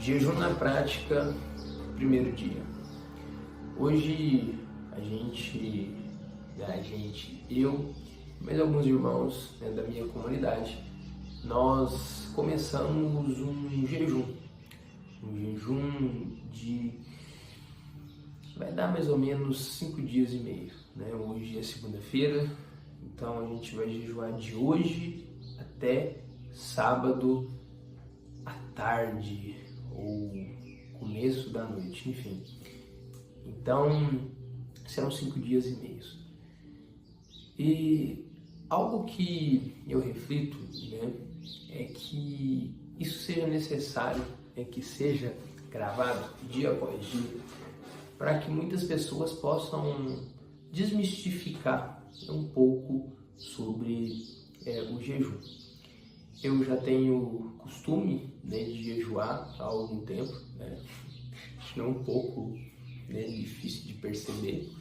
Jejum na prática, primeiro dia. Hoje eu e mais alguns irmãos da minha comunidade, nós começamos um jejum vai dar mais ou menos 5 dias e meio, né? Hoje é segunda-feira, então a gente vai jejuar de hoje até sábado à tarde ou começo da noite, enfim. Então serão 5 dias e meio. E algo que eu reflito, né, é que isso seja necessário, que seja gravado dia após dia, para que muitas pessoas possam desmistificar um pouco sobre o jejum. Eu já tenho costume, de jejuar há algum tempo, né? Acho que é um pouco difícil de perceber,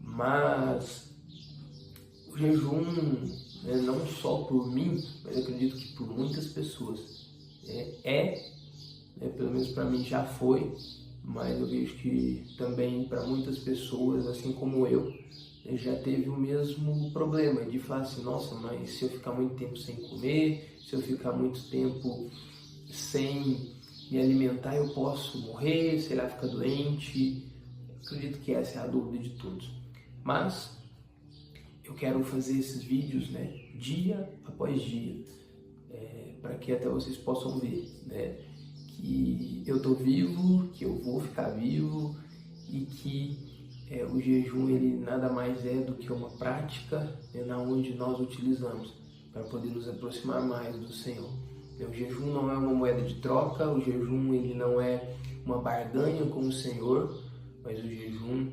mas o jejum, não só por mim, mas eu acredito que por muitas pessoas, pelo menos para mim já foi, mas eu vejo que também para muitas pessoas, assim como eu, já teve o mesmo problema de falar assim: nossa, mas se eu ficar muito tempo sem comer, se eu ficar muito tempo sem me alimentar, eu posso morrer, sei lá, ficar doente. Eu acredito que essa é a dúvida de todos. Mas eu quero fazer esses vídeos, dia após dia, para que até vocês possam ver, que eu estou vivo, que eu vou ficar vivo e que o jejum ele nada mais é do que uma prática na onde nós utilizamos para poder nos aproximar mais do Senhor. O jejum não é uma moeda de troca, o jejum ele não é uma barganha com o Senhor, mas o jejum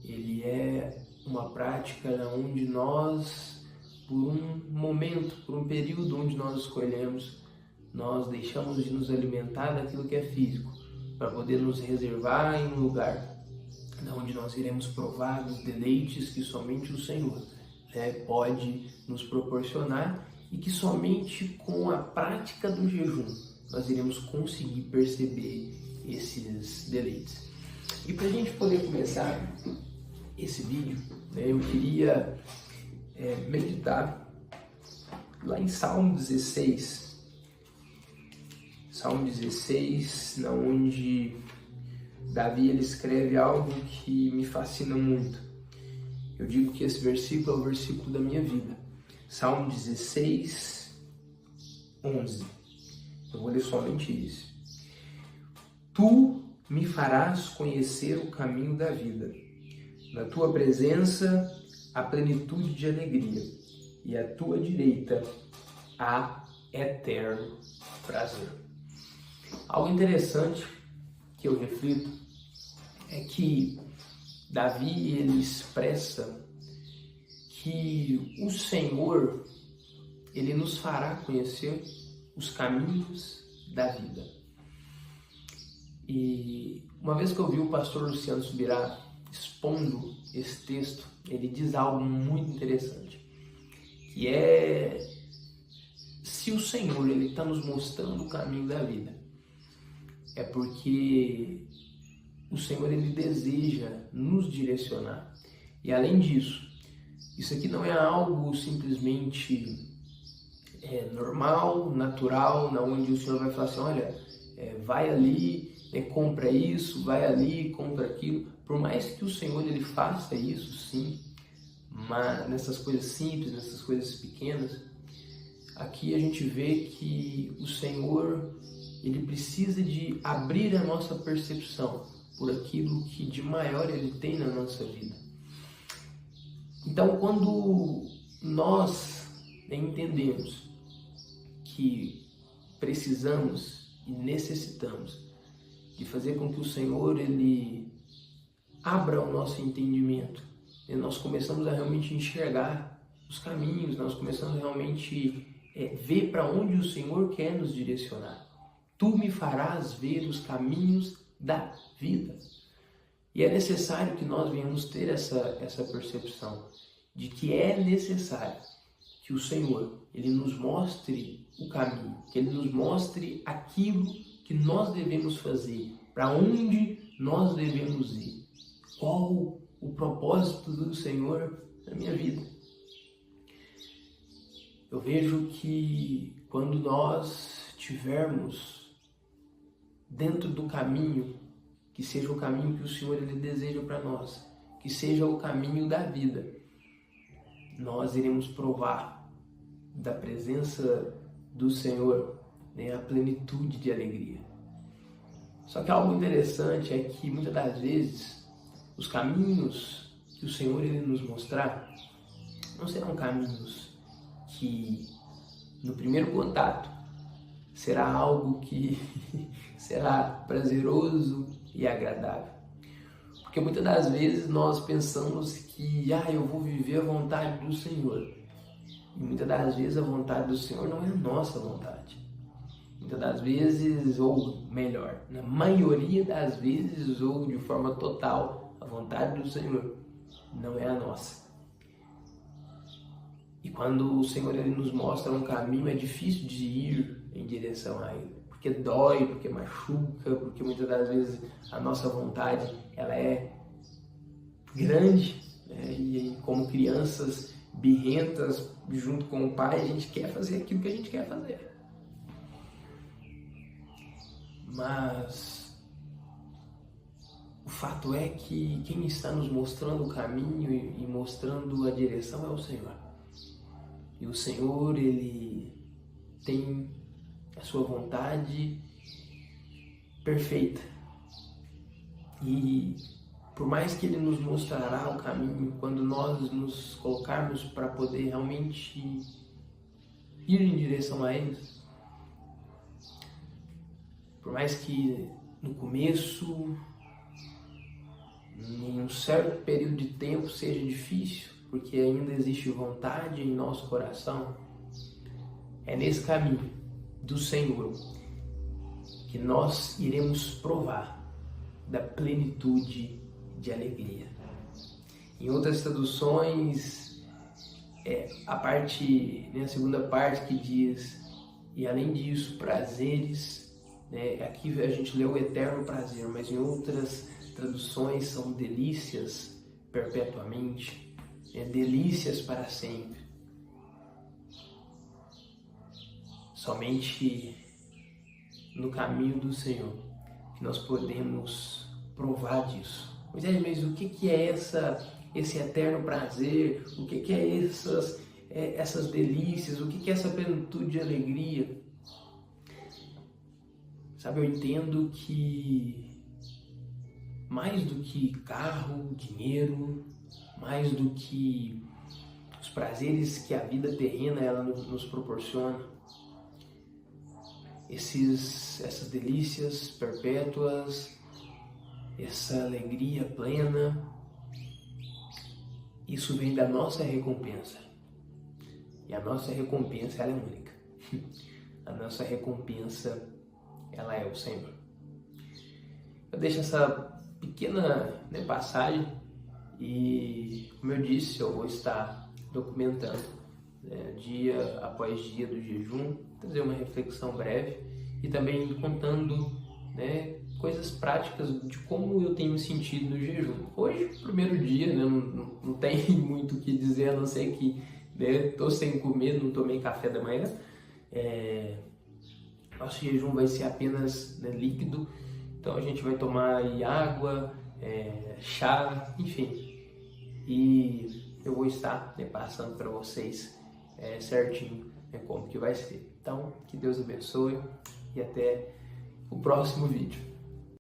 ele é uma prática onde nós, por um momento, por um período onde nós escolhemos, nós deixamos de nos alimentar daquilo que é físico, para poder nos reservar em um lugar onde nós iremos provar dos deleites que somente o Senhor pode nos proporcionar e que somente com a prática do jejum nós iremos conseguir perceber esses deleites. E para a gente poder começar esse vídeo, eu queria meditar lá em Salmo 16, na onde Davi ele escreve algo que me fascina muito. Eu digo que esse versículo é o versículo da minha vida. Salmo 16, 11. Eu vou ler somente isso. Tu me farás conhecer o caminho da vida. Na tua presença há plenitude de alegria, e à tua direita há eterno prazer. Algo interessante que eu reflito é que Davi ele expressa que o Senhor ele nos fará conhecer os caminhos da vida. E uma vez que eu vi o pastor Luciano Subirá expondo esse texto, ele diz algo muito interessante, que é: se o Senhor ele está nos mostrando o caminho da vida, é porque o Senhor ele deseja nos direcionar. E além disso, isso aqui não é algo simplesmente normal, natural, onde o Senhor vai falar assim: olha, vai ali, compra isso, vai ali, compra aquilo. Por mais que o Senhor ele faça isso, sim, mas nessas coisas simples, nessas coisas pequenas, aqui a gente vê que o Senhor ele precisa de abrir a nossa percepção por aquilo que de maior ele tem na nossa vida. Então, quando nós entendemos que precisamos e necessitamos de fazer com que o Senhor ele abra o nosso entendimento, nós começamos a realmente enxergar os caminhos, nós começamos a realmente ver para onde o Senhor quer nos direcionar. Tu me farás ver os caminhos da vida. E é necessário que nós venhamos ter essa percepção de que é necessário que o Senhor ele nos mostre o caminho, que ele nos mostre aquilo que nós devemos fazer, para onde nós devemos ir, qual o propósito do Senhor na minha vida. Eu vejo que quando nós tivermos dentro do caminho, que seja o caminho que o Senhor ele deseja para nós, que seja o caminho da vida, nós iremos provar da presença do Senhor, né, a plenitude de alegria. Só que algo interessante é que muitas das vezes os caminhos que o Senhor ele nos mostrar não serão caminhos que no primeiro contato será algo que será prazeroso e agradável. Porque muitas das vezes nós pensamos que eu vou viver a vontade do Senhor. E muitas das vezes a vontade do Senhor não é a nossa vontade. Muitas das vezes, ou melhor, na maioria das vezes, ou de forma total, a vontade do Senhor não é a nossa. E quando o Senhor ele nos mostra um caminho, é difícil de ir em direção a Ele. Porque dói, porque machuca, porque muitas das vezes a nossa vontade ela é grande, né? E como crianças birrentas, junto com o pai, a gente quer fazer aquilo que a gente quer fazer. Mas o fato é que quem está nos mostrando o caminho e mostrando a direção é o Senhor. E o Senhor, Ele tem a sua vontade perfeita. E por mais que Ele nos mostrará o caminho, quando nós nos colocarmos para poder realmente ir em direção a Ele, por mais que no começo, em um certo período de tempo seja difícil, porque ainda existe vontade em nosso coração, é nesse caminho do Senhor que nós iremos provar da plenitude de alegria. Em outras traduções, a segunda parte que diz, e além disso, prazeres, né? Aqui a gente lê o eterno prazer, mas em outras traduções são delícias perpetuamente, delícias para sempre. Somente no caminho do Senhor que nós podemos provar disso. Mas o que é esse eterno prazer? O que é essas delícias? O que é essa plenitude de alegria? Sabe, eu entendo que mais do que carro, dinheiro, mais do que os prazeres que a vida terrena ela nos proporciona, essas delícias perpétuas, essa alegria plena, isso vem da nossa recompensa. E a nossa recompensa ela é única. A nossa recompensa ela é o Senhor. Eu deixo essa pequena passagem e, como eu disse, eu vou estar documentando dia após dia do jejum, trazer uma reflexão breve e também contando coisas práticas de como eu tenho sentido no jejum. Hoje, primeiro dia, não tem muito o que dizer, a não ser que estou sem comer, não tomei café da manhã. Nosso jejum vai ser apenas líquido, então a gente vai tomar água, chá, enfim. E eu vou estar passando para vocês certinho como que vai ser. Então, que Deus abençoe e até o próximo vídeo.